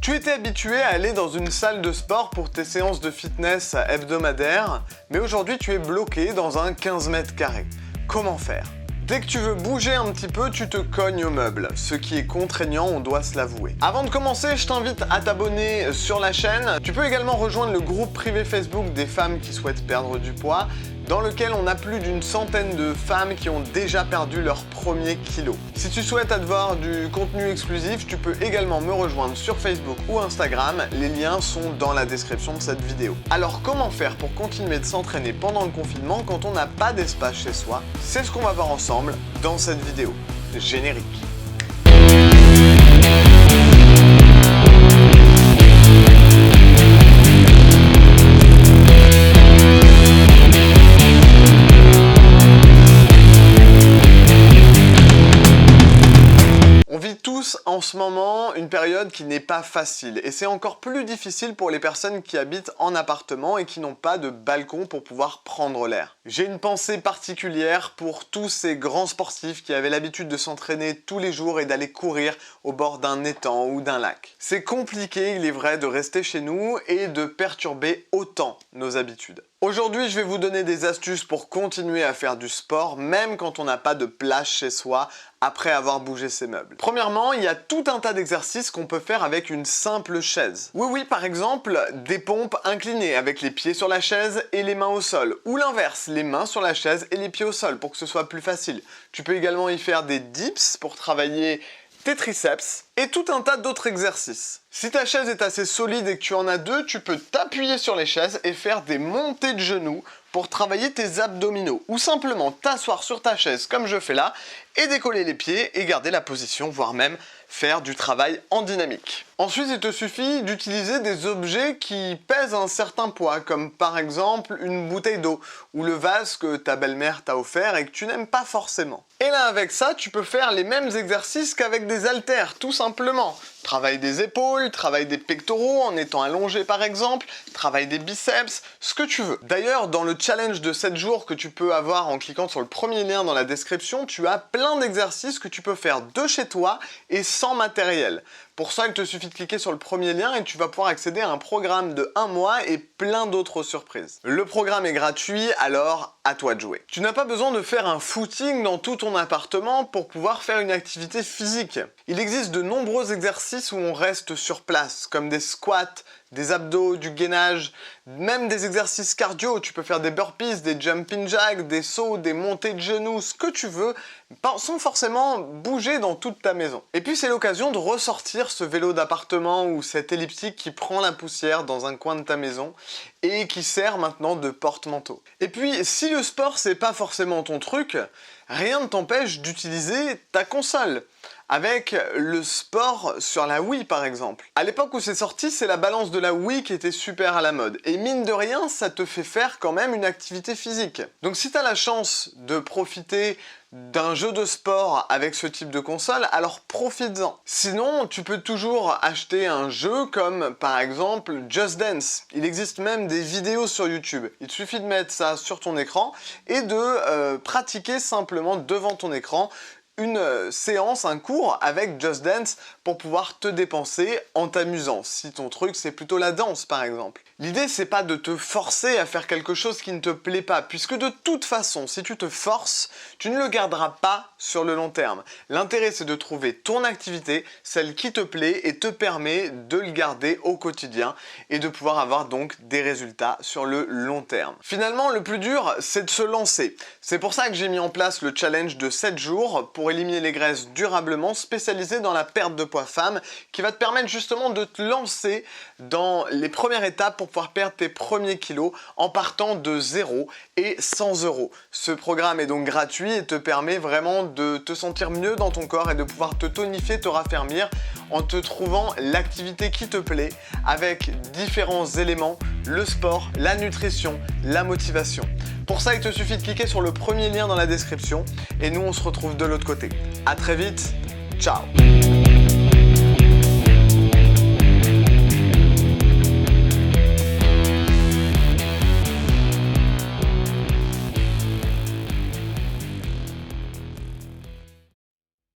Tu étais habitué à aller dans une salle de sport pour tes séances de fitness hebdomadaires, mais aujourd'hui tu es bloqué dans un 15 mètres carrés. Comment faire ? Dès que tu veux bouger un petit peu, tu te cognes au meuble, ce qui est contraignant, on doit se l'avouer. Avant de commencer, je t'invite à t'abonner sur la chaîne. Tu peux également rejoindre le groupe privé Facebook des femmes qui souhaitent perdre du poids, dans lequel on a plus d'une centaine de femmes qui ont déjà perdu leur premier kilo. Si tu souhaites avoir du contenu exclusif, tu peux également me rejoindre sur Facebook ou Instagram, les liens sont dans la description de cette vidéo. Alors comment faire pour continuer de s'entraîner pendant le confinement quand on n'a pas d'espace chez soi? C'est ce qu'on va voir ensemble dans cette vidéo. Générique. En ce moment, une période qui n'est pas facile et c'est encore plus difficile pour les personnes qui habitent en appartement et qui n'ont pas de balcon pour pouvoir prendre l'air. J'ai une pensée particulière pour tous ces grands sportifs qui avaient l'habitude de s'entraîner tous les jours et d'aller courir au bord d'un étang ou d'un lac. C'est compliqué, il est vrai, de rester chez nous et de perturber autant nos habitudes. Aujourd'hui, je vais vous donner des astuces pour continuer à faire du sport, même quand on n'a pas de place chez soi, après avoir bougé ses meubles. Premièrement, il y a tout un tas d'exercices qu'on peut faire avec une simple chaise. Oui, par exemple, des pompes inclinées avec les pieds sur la chaise et les mains au sol. Ou l'inverse, les mains sur la chaise et les pieds au sol pour que ce soit plus facile. Tu peux également y faire des dips pour travailler tes triceps et tout un tas d'autres exercices. Si ta chaise est assez solide et que tu en as deux, tu peux t'appuyer sur les chaises et faire des montées de genoux pour travailler tes abdominaux ou simplement t'asseoir sur ta chaise comme je fais là et décoller les pieds et garder la position, voire même faire du travail en dynamique. Ensuite, il te suffit d'utiliser des objets qui pèsent un certain poids, comme par exemple une bouteille d'eau ou le vase que ta belle-mère t'a offert et que tu n'aimes pas forcément. Et là, avec ça, tu peux faire les mêmes exercices qu'avec des haltères, tout simplement. Travail des épaules, travail des pectoraux en étant allongé par exemple, travail des biceps, ce que tu veux. D'ailleurs, dans le challenge de 7 jours que tu peux avoir en cliquant sur le premier lien dans la description, tu as plein d'exercices que tu peux faire de chez toi et sans matériel. Pour ça, il te suffit de cliquer sur le premier lien et tu vas pouvoir accéder à un programme de 1 mois et plein d'autres surprises. Le programme est gratuit, alors à toi de jouer. Tu n'as pas besoin de faire un footing dans tout ton appartement pour pouvoir faire une activité physique. Il existe de nombreux exercices où on reste sur place, comme des squats, des abdos, du gainage, même des exercices cardio. Tu peux faire des burpees, des jumping jacks, des sauts, des montées de genoux, ce que tu veux, sans forcément bouger dans toute ta maison. Et puis c'est l'occasion de ressortir ce vélo d'appartement ou cette elliptique qui prend la poussière dans un coin de ta maison et qui sert maintenant de porte-manteau. Et puis si le sport c'est pas forcément ton truc, rien ne t'empêche d'utiliser ta console. Avec le sport sur la Wii par exemple. À l'époque où c'est sorti, c'est la balance de la Wii qui était super à la mode. Et mine de rien, ça te fait faire quand même une activité physique. Donc si tu as la chance de profiter d'un jeu de sport avec ce type de console, alors profites-en. Sinon, tu peux toujours acheter un jeu comme par exemple Just Dance. Il existe même des vidéos sur YouTube. Il suffit de mettre ça sur ton écran et de pratiquer simplement devant ton écran une séance, un cours avec Just Dance pour pouvoir te dépenser en t'amusant, si ton truc c'est plutôt la danse par exemple. L'idée c'est pas de te forcer à faire quelque chose qui ne te plaît pas, puisque de toute façon, si tu te forces, tu ne le garderas pas sur le long terme. L'intérêt c'est de trouver ton activité, celle qui te plaît et te permet de le garder au quotidien et de pouvoir avoir donc des résultats sur le long terme. Finalement, le plus dur c'est de se lancer. C'est pour ça que j'ai mis en place le challenge de 7 jours pour éliminer les graisses durablement, spécialisé dans la perte de poids femme, qui va te permettre justement de te lancer dans les premières étapes pour pouvoir perdre tes premiers kilos en partant de 0 et 100 €. Ce programme est donc gratuit et te permet vraiment de te sentir mieux dans ton corps et de pouvoir te tonifier, te raffermir en te trouvant l'activité qui te plaît avec différents éléments, le sport, la nutrition, la motivation. Pour ça, il te suffit de cliquer sur le premier lien dans la description et nous on se retrouve de l'autre côté. À très vite, ciao!